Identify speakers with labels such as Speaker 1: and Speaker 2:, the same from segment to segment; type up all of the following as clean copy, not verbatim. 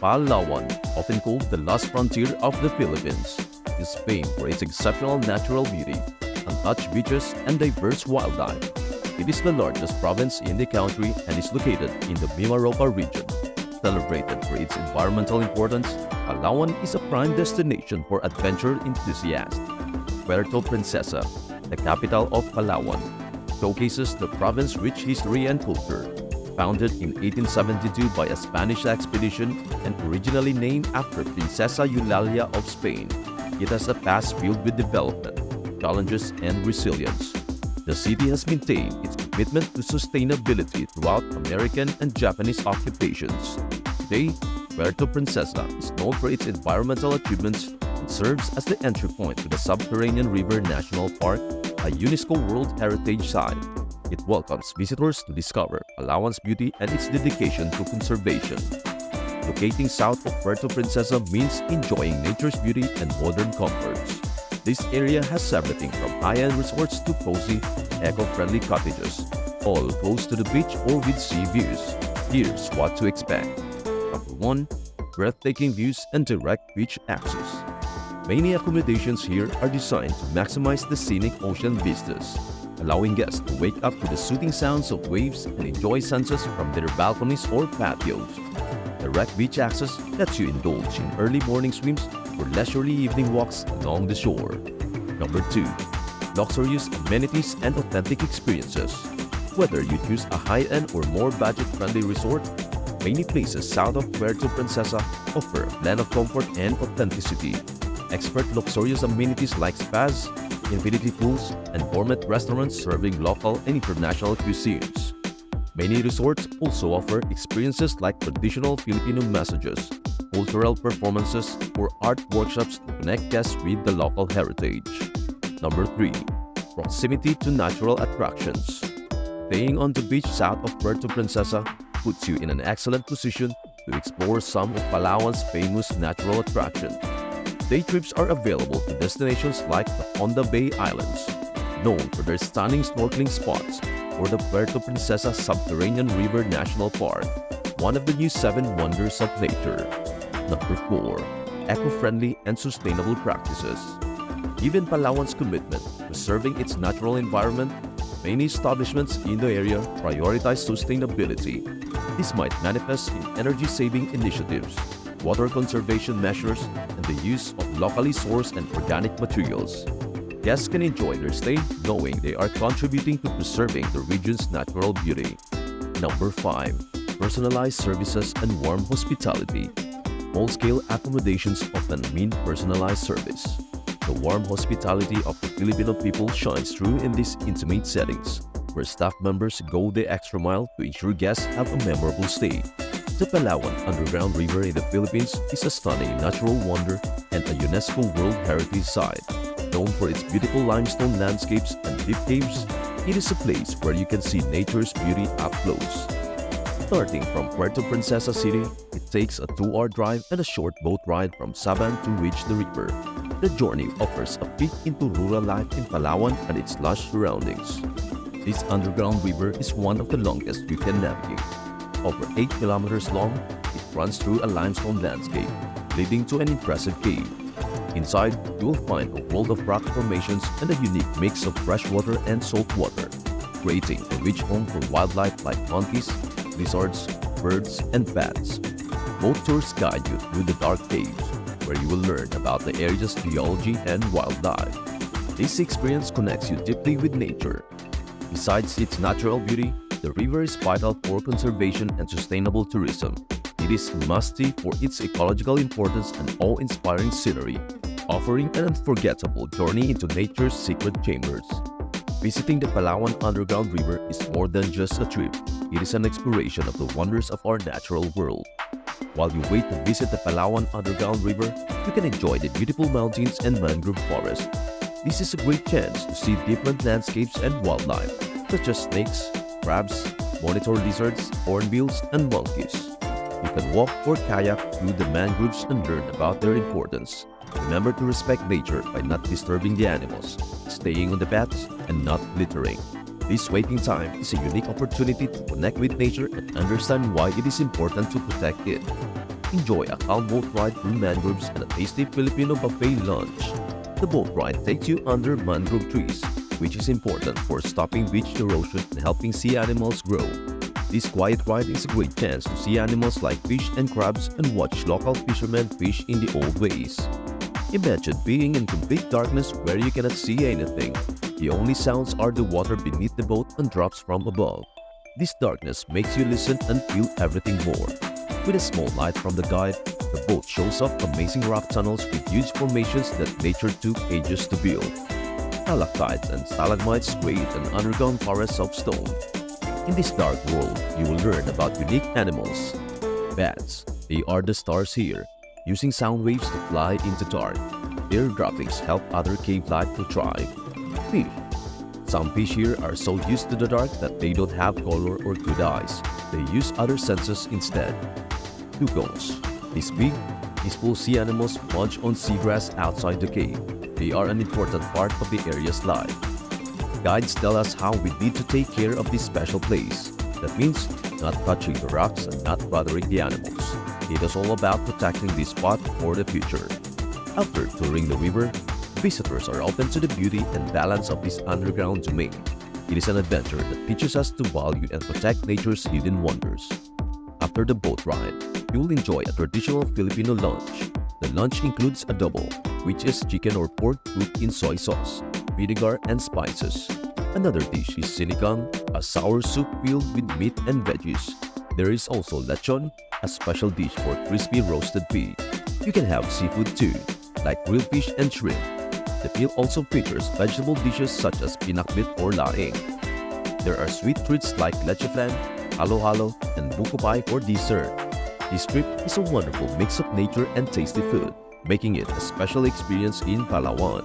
Speaker 1: Palawan, often called the lost frontier of the Philippines, is famed for its exceptional natural beauty, untouched beaches, and diverse wildlife. It is the largest province in the country and is located in the Mimaropa region. Celebrated for its environmental importance, Palawan is a prime destination for adventure enthusiasts. Puerto Princesa, the capital of Palawan, showcases the province's rich history and culture. Founded in 1872 by a Spanish expedition and originally named after Princesa Eulalia of Spain, it has a past filled with development, challenges, and resilience. The city has maintained its commitment to sustainability throughout American and Japanese occupations. Today, Puerto Princesa is known for its environmental achievements and serves as the entry point to the Subterranean River National Park, a UNESCO World Heritage Site. It welcomes visitors to discover Palawan's beauty and its dedication to conservation. Locating south of Puerto Princesa means enjoying nature's beauty and modern comforts. This area has everything from high-end resorts to cozy, eco-friendly cottages, all close to the beach or with sea views. Here's what to expect. Number 1. Breathtaking views and direct beach access. Many accommodations here are designed to maximize the scenic ocean vistas, allowing guests to wake up to the soothing sounds of waves and enjoy sunsets from their balconies or patios. Direct beach access lets you indulge in early morning swims or leisurely evening walks along the shore. Number 2. Luxurious amenities and authentic experiences. Whether you choose a high-end or more budget-friendly resort, many places south of Puerto Princesa offer a blend of comfort and authenticity. Expert luxurious amenities like spas, infinity pools, and gourmet restaurants serving local and international cuisines. Many resorts also offer experiences like traditional Filipino massages, cultural performances, or art workshops to connect guests with the local heritage. Number 3. Proximity to natural attractions. Staying on the beach south of Puerto Princesa puts you in an excellent position to explore some of Palawan's famous natural attractions. Day trips are available to destinations like the Honda Bay Islands, known for their stunning snorkeling spots, or the Puerto Princesa Subterranean River National Park, one of the new 7 wonders of nature. Number 4. Eco-friendly and sustainable practices. Given Palawan's commitment to preserving its natural environment, many establishments in the area prioritize sustainability. This might manifest in energy-saving initiatives, water conservation measures, and the use of locally sourced and organic materials. Guests can enjoy their stay knowing they are contributing to preserving the region's natural beauty. Number 5. Personalized services and warm hospitality. Small-scale accommodations often mean personalized service. The warm hospitality of the Filipino people shines through in these intimate settings, where staff members go the extra mile to ensure guests have a memorable stay. The Palawan Underground River in the Philippines is a stunning natural wonder and a UNESCO World Heritage Site. Known for its beautiful limestone landscapes and deep caves, it is a place where you can see nature's beauty up close. Starting from Puerto Princesa City, it takes a 2-hour drive and a short boat ride from Saban to reach the river. The journey offers a peek into rural life in Palawan and its lush surroundings. This underground river is one of the longest you can navigate. Over 8 kilometers long, it runs through a limestone landscape, leading to an impressive cave. Inside, you will find a world of rock formations and a unique mix of freshwater and saltwater, creating a rich home for wildlife like monkeys, lizards, birds, and bats. Both tours guide you through the dark caves, where you will learn about the area's geology and wildlife. This experience connects you deeply with nature. Besides its natural beauty, the river is vital for conservation and sustainable tourism. It is must-see for its ecological importance and awe-inspiring scenery, offering an unforgettable journey into nature's secret chambers. Visiting the Palawan Underground River is more than just a trip. It is an exploration of the wonders of our natural world. While you wait to visit the Palawan Underground River, you can enjoy the beautiful mountains and mangrove forest. This is a great chance to see different landscapes and wildlife, such as snakes, crabs, monitor lizards, hornbills, and monkeys. You can walk or kayak through the mangroves and learn about their importance. Remember to respect nature by not disturbing the animals, staying on the paths, and not littering. This waiting time is a unique opportunity to connect with nature and understand why it is important to protect it. Enjoy a calm boat ride through mangroves and a tasty Filipino buffet lunch. The boat ride takes you under mangrove trees, which is important for stopping beach erosion and helping sea animals grow. This quiet ride is a great chance to see animals like fish and crabs and watch local fishermen fish in the old ways. Imagine being in complete darkness where you cannot see anything. The only sounds are the water beneath the boat and drops from above. This darkness makes you listen and feel everything more. With a small light from the guide, the boat shows off amazing rock tunnels with huge formations that nature took ages to build. Stalactites and stalagmites create an underground forest of stone. In this dark world, you will learn about unique animals. Bats, they are the stars here, using sound waves to fly into dark. Their droppings help other cave life to thrive. Fish. Some fish here are so used to the dark that they don't have color or good eyes. They use other senses instead. Dugongs. These big, peaceful sea animals munch on seagrass outside the cave. They are an important part of the area's life. Guides tell us how we need to take care of this special place. That means not touching the rocks and not bothering the animals. It is all about protecting this spot for the future. After touring the river, visitors are open to the beauty and balance of this underground domain. It is an adventure that teaches us to value and protect nature's hidden wonders. After the boat ride, you will enjoy a traditional Filipino lunch. The lunch includes adobo, which is chicken or pork cooked in soy sauce, vinegar, and spices. Another dish is sinigang, a sour soup filled with meat and veggies. There is also lechon, a special dish for crispy roasted pig. You can have seafood too, like grilled fish and shrimp. The meal also features vegetable dishes such as pinakbit or laing. There are sweet treats like leche flan, halo-halo, and buko pie for dessert. This trip is a wonderful mix of nature and tasty food, making it a special experience in Palawan.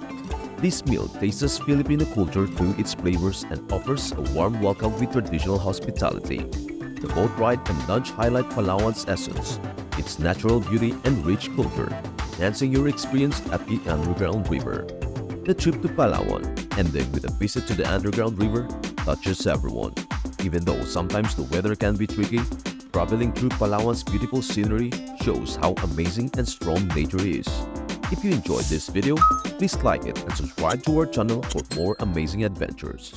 Speaker 1: This meal tastes Filipino culture through its flavors and offers a warm welcome with traditional hospitality. The boat ride and lunch highlight Palawan's essence, its natural beauty and rich culture, enhancing your experience at the Underground River. The trip to Palawan, ending with a visit to the Underground River, touches everyone. Even though sometimes the weather can be tricky, traveling through Palawan's beautiful scenery shows how amazing and strong nature is. If you enjoyed this video, please like it and subscribe to our channel for more amazing adventures.